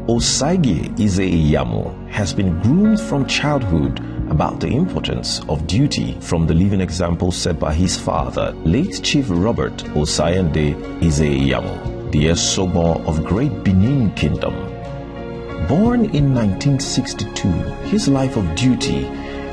Osagie Ize-Iyamu has been groomed from childhood about the importance of duty from the living example set by his father, late Chief Robert Osagie Ize-Iyamu, the Esogbon of Great Benin Kingdom. Born in 1962, his life of duty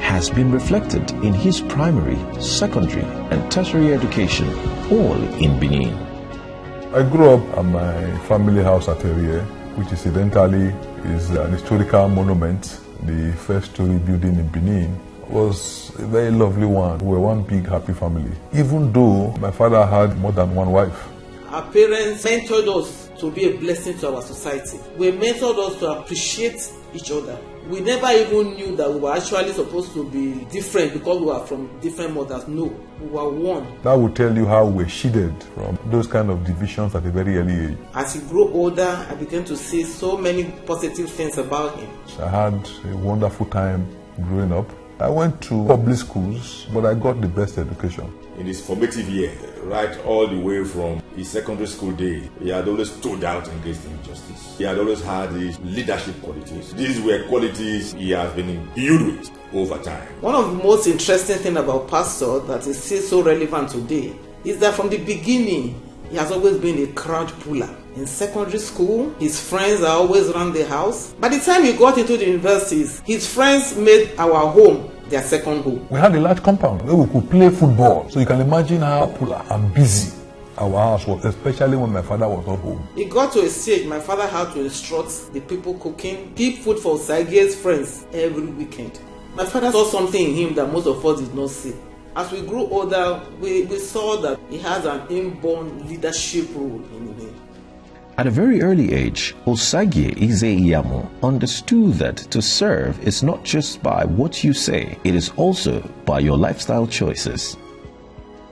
has been reflected in his primary, secondary, and tertiary education, all in Benin. I grew up at my family house at Erie, which incidentally is an historical monument. The first-story building in Benin was a very lovely one. We were one big happy family, even though my father had more than one wife. Our parents mentored us to be a blessing to our society. They mentored us to appreciate each other. We never even knew that we were actually supposed to be different because we were from different mothers. No, we were one. That will tell you how we were shielded from those kind of divisions at a very early age. As he grew older, I began to see so many positive things about him. I had a wonderful time growing up. I went to public schools, but I got the best education. In his formative years, right all the way from his secondary school day, he had always stood out against injustice. He had always had these leadership qualities. These were qualities he has been imbued with over time. One of the most interesting things about Pastor that is still so relevant today is that from the beginning, he has always been a crowd puller. In secondary school, his friends are always around the house. By the time he got into the universities, his friends made our home their second home. We had a large compound where we could play football. So you can imagine how popular and busy our house was, especially when my father was not home. It got to a stage my father had to instruct the people cooking, keep food for Osagie's friends every weekend. My father saw something in him that most of us did not see. As we grew older, we saw that he has an inborn leadership role in him. At a very early age, Osagie Ize-Iyamu understood that to serve is not just by what you say, it is also by your lifestyle choices.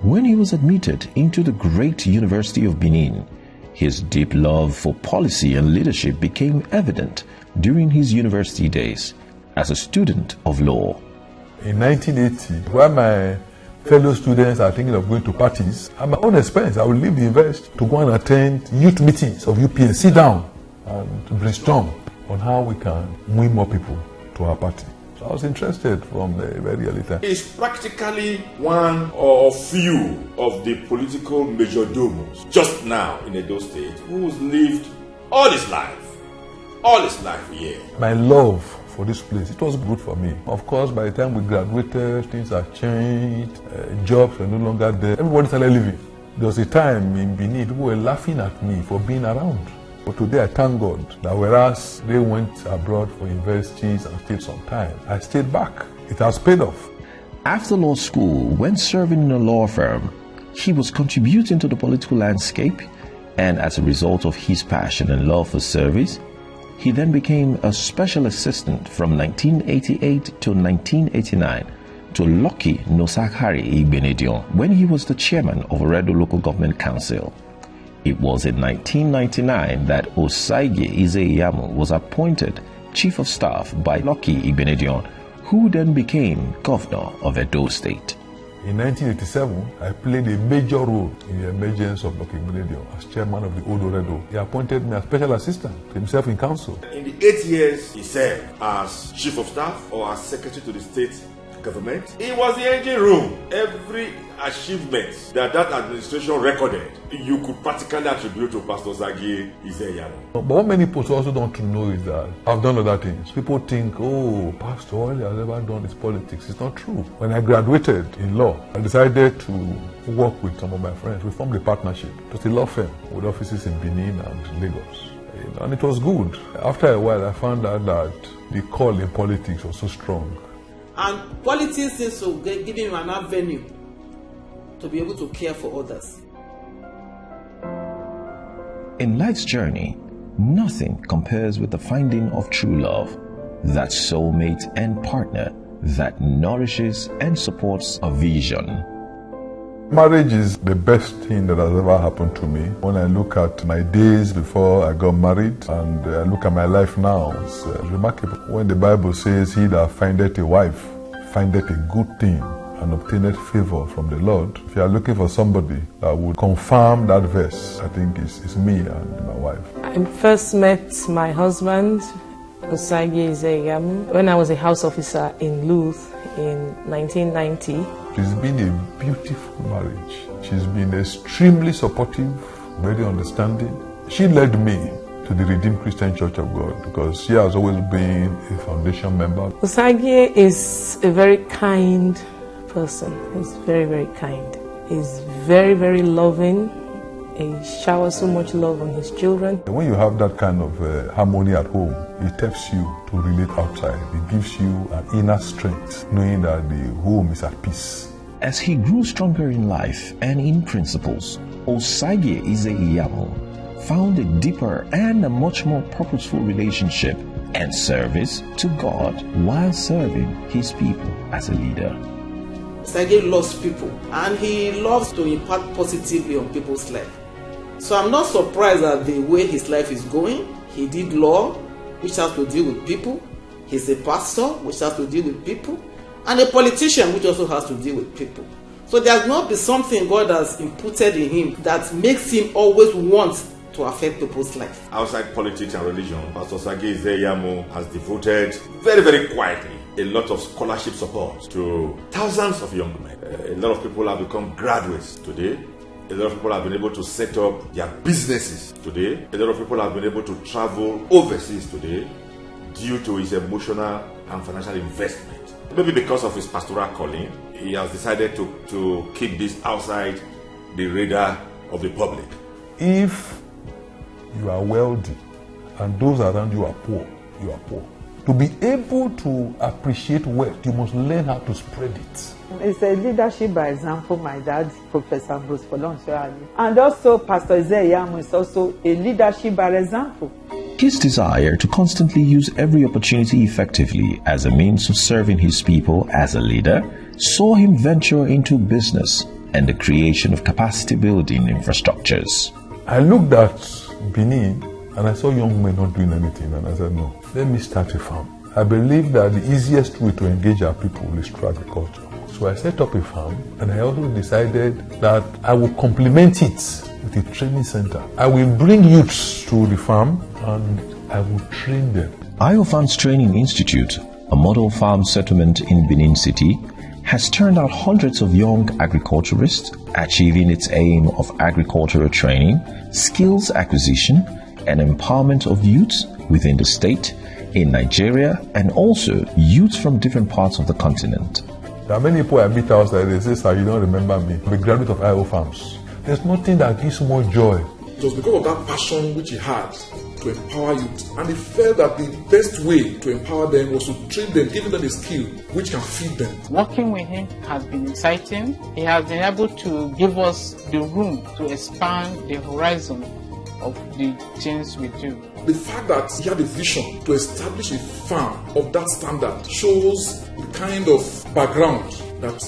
When he was admitted into the great University of Benin, his deep love for policy and leadership became evident during his university days as a student of law. In 1980, while my fellow students are thinking of going to parties, at my own expense, I will leave the university to go and attend youth meetings of UPS, sit down and to brainstorm on how we can win more people to our party. So I was interested from the very early time. He's practically one of few of the political majordomos just now in Edo State who's lived all his life here. My love for this place, it was good for me. Of course, by the time we graduated, things have changed, jobs were no longer there. Everybody started leaving. There was a time in Benin, people were laughing at me for being around. But today I thank God that whereas they went abroad for universities and stayed some time, I stayed back. It has paid off. After law school, when serving in a law firm, he was contributing to the political landscape, and as a result of his passion and love for service, he then became a special assistant from 1988 to 1989 to Lucky Nosakari Ibenedion when he was the chairman of Oredo Local Government Council. It was in 1999 that Osagie Ize-Iyamu was appointed Chief of Staff by Lucky Ibenedion, who then became Governor of Edo State. In 1987, I played a major role in the emergence of Lucky Ibenedion as chairman of the Old Oredo. He appointed me as special assistant to himself in council. In the 8 years he served as Chief of Staff or as Secretary to the State Government, he was the engine room. Every achievement that administration recorded, you could practically attribute to Pastor Osagie Ize-Iyamu. But what many people also don't know is that I've done other things. People think, oh, Pastor, all he has ever done is politics. It's not true. When I graduated in law, I decided to work with some of my friends. We formed a partnership. It was a law firm with offices in Benin and Lagos. And it was good. After a while, I found out that the call in politics was so strong. And politics seems to give him an avenue to be able to care for others. In life's journey, nothing compares with the finding of true love, that soulmate and partner that nourishes and supports a vision. Marriage is the best thing that has ever happened to me. When I look at my days before I got married and I look at my life now, it's remarkable. When the Bible says, he that findeth a wife findeth a good thing and obtaineth favor from the Lord. If you are looking for somebody that would confirm that verse, I think it's me and my wife. I first met my husband, Osagie Ize-Iyamu, when I was a house officer in Louth in 1990. It's been a beautiful marriage. She's been extremely supportive, very understanding. She led me to the Redeemed Christian Church of God because she has always been a foundation member. Osagie is a very kind person. He's very, very kind. He's very, very loving. He showers so much love on his children. When you have that kind of harmony at home, it helps you to relate outside. It gives you an inner strength, knowing that the home is at peace. As he grew stronger in life and in principles, Osagie Ize-Iyamu found a deeper and a much more purposeful relationship and service to God while serving his people as a leader. Osagie loves people and he loves to impact positively on people's life. So I'm not surprised at the way his life is going. He did law, which has to deal with people. He's a pastor, which has to deal with people. And a politician, which also has to deal with people. So there's not be something God has imputed in him that makes him always want to affect people's life. Outside politics and religion, Pastor Osagie Ize-Iyamu has devoted very, very quietly a lot of scholarship support to thousands of young men. A lot of people have become graduates today. A lot of people have been able to set up their businesses today. A lot of people have been able to travel overseas today due to his emotional and financial investment. Maybe because of his pastoral calling, he has decided to keep this outside the radar of the public. If you are wealthy and those around you are poor, you are poor. To be able to appreciate wealth, you must learn how to spread it. It's a leadership by example. My dad, Professor Bruce Folonsoali, and also Pastor Ize-Iyamu is also a leadership by example. His desire to constantly use every opportunity effectively as a means of serving his people as a leader saw him venture into business and the creation of capacity building infrastructures. I looked at Benin and I saw young men not doing anything, and I said, no, let me start a farm. I believe that the easiest way to engage our people is through agriculture. So I set up a farm, and I also decided that I will complement it with a training center. I will bring youths to the farm and I will train them. Iovan's Training Institute, a model farm settlement in Benin City, has turned out hundreds of young agriculturists, achieving its aim of agricultural training, skills acquisition, and empowerment of youths within the state, in Nigeria, and also youths from different parts of the continent. There are many people I meet outside, they say, sir, you don't remember me. I'm a graduate of IO Farms. There's nothing that gives more joy. It was because of that passion which he had to empower youth. And he felt that the best way to empower them was to train them, giving them a skill which can feed them. Working with him has been exciting. He has been able to give us the room to expand the horizon of the things we do. The fact that he had a vision to establish a farm of that standard shows the kind of background that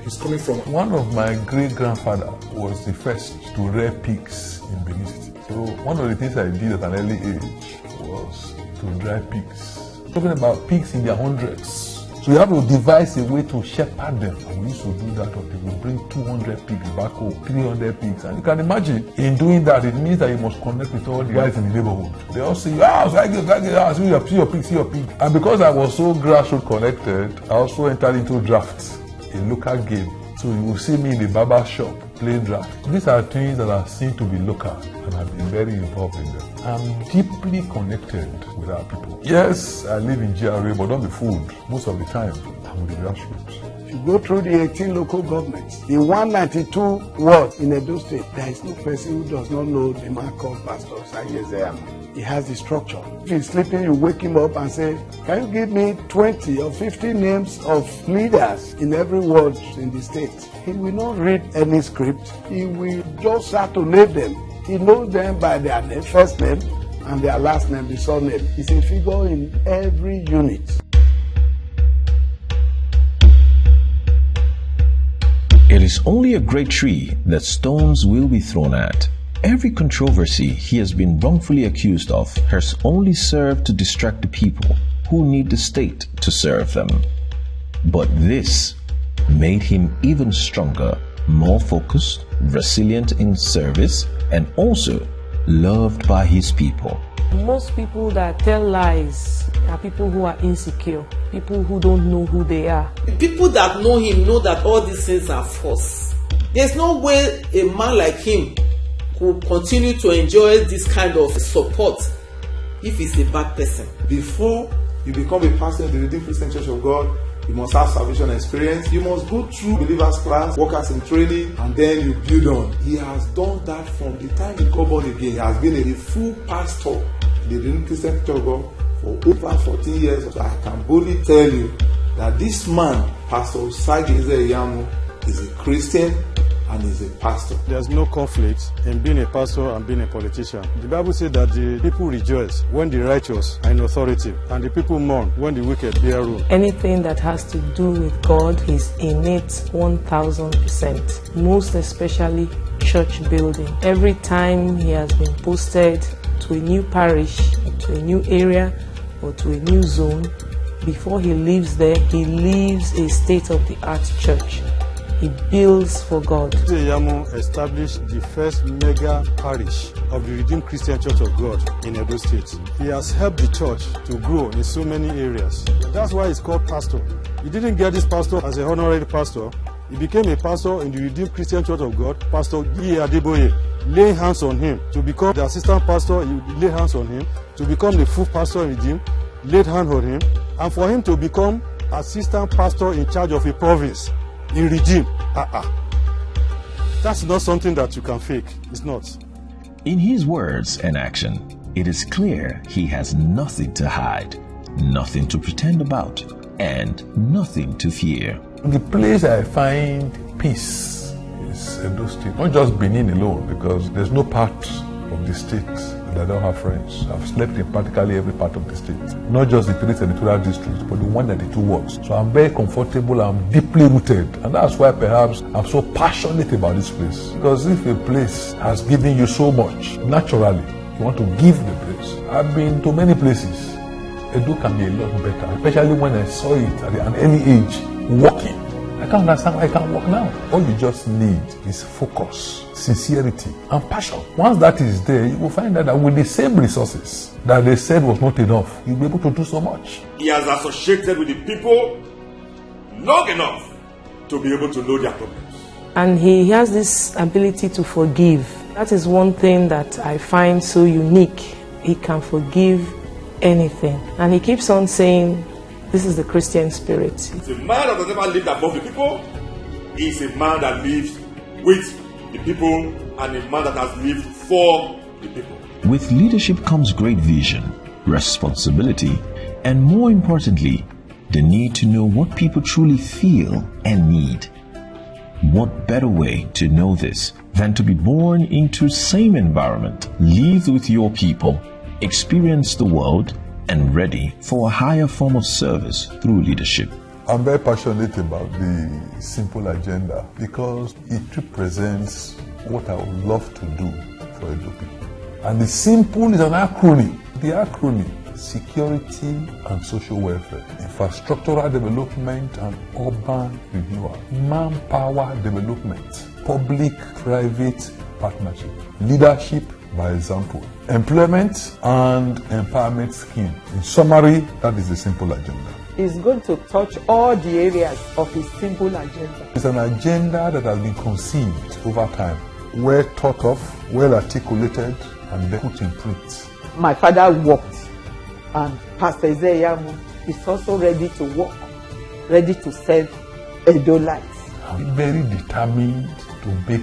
he's coming from. One of my great-grandfather was the first to rear pigs in Benin City. So one of the things I did at an early age was to drive pigs. Talking about pigs in their hundreds. So you have to devise a way to shepherd them. And we used to do that until we bring 200 pigs back home, 300 pigs. And you can imagine, in doing that, it means that you must connect with all the guys in the neighborhood. They all say, see your pig. And because I was so grassroots connected, I also entered into drafts, a local game. So you will see me in the barber shop playing draft. These are things that are seen to be local, and I've been very involved in them. I'm deeply connected with our people. Yes, I live in GRA, but don't be fooled. Most of the time, I'm with the grassroots. If you go through the 18 local governments, the 192 wards in Edo State, there is no person who does not know the man called Pastor Osagie Ize-Iyamu. He has the structure. If he's sleeping, you wake him up and say, can you give me 20 or 50 names of leaders in every ward in the state? He will not read any script. He will just start to name them. He knows them by their name, first name and their last name, the surname. He's a figure in every unit. It is only a great tree that stones will be thrown at. Every controversy he has been wrongfully accused of has only served to distract the people who need the state to serve them. But this made him even stronger, more focused, resilient in service, and also loved by his people. Most people that tell lies are people who are insecure, people who don't know who they are. The people that know him know that all these things are false. There's no way a man like him could continue to enjoy this kind of support if he's a bad person. Before you become a pastor in the Redeemed Christian Church of God, you must have salvation experience. You must go through believers class, workers in training, and then you build on. He has done that from the time he got born again. He has been a full pastor in the Redeemed Christian Church of God for over 14 years. So I can boldly tell you that this man, Pastor Osagie Ize-Iyamu, is a Christian and is a pastor. There's no conflict in being a pastor and being a politician. The Bible says that the people rejoice when the righteous are in authority, and the people mourn when the wicked bear rule. Anything that has to do with God is in it 1000%, most especially church building. Every time he has been posted to a new parish, to a new area, or to a new zone, before he leaves there, he leaves a state-of-the-art church. He builds for God. Ize-Iyamu established the first mega parish of the Redeemed Christian Church of God in Edo State. He has helped the church to grow in so many areas. That's why he's called pastor. He didn't get this pastor as a honorary pastor. He became a pastor in the Redeemed Christian Church of God. Pastor Adeboye laying hands on him to become the assistant pastor. He laid hands on him to become the full pastor in Redeemed. Laid hands on him, and for him to become assistant pastor in charge of a province in Redeemed. That's not something that you can fake. It's not. In his words and action, it is clear he has nothing to hide, nothing to pretend about, and nothing to fear. The place I find peace is Edo State. Not just Benin alone, because there's no part of the state that I don't have friends. I've slept in practically every part of the state. Not just the 3 territorial districts, but the 192 wards. So I'm very comfortable, I'm deeply rooted. And that's why perhaps I'm so passionate about this place. Because if a place has given you so much, naturally, you want to give the place. I've been to many places. Edo can be a lot better, especially when I saw it at an early age, walking. I can't understand why I can't walk now. All you just need is focus, sincerity, and passion. Once that is there, you will find out that with the same resources that they said was not enough, you'll be able to do so much. He has associated with the people long enough to be able to know their problems. And he has this ability to forgive. That is one thing that I find so unique. He can forgive anything. And he keeps on saying, this is the Christian spirit. It's a man that has never lived above the people. He's a man that lives with the people and a man that has lived for the people. With leadership comes great vision, responsibility, and more importantly, the need to know what people truly feel and need. What better way to know this than to be born into the same environment, live with your people, experience the world, and ready for a higher form of service through leadership. I'm very passionate about the simple agenda because it represents what I would love to do for Edo people. And the simple is an acronym. The acronym: security and social welfare, infrastructural development and urban renewal, manpower development, public-private partnership, leadership by example, employment and empowerment scheme. In summary, that is the simple agenda. He's going to touch all the areas of his simple agenda. It's an agenda that has been conceived over time, well thought of, well articulated, and then put in print. My father worked, and Pastor Ize-Iyamu is also ready to work, ready to serve Edo-lites. I'm very determined to make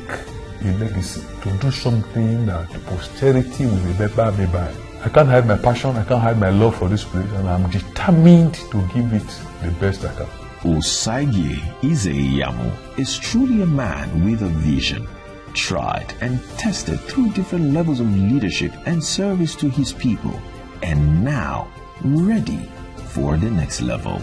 a legacy, to do something that posterity will remember me by. I can't hide my passion, I can't hide my love for this place, and I'm determined to give it the best I can. Osagie Ize-Iyamu is truly a man with a vision, tried and tested through different levels of leadership and service to his people, and now ready for the next level.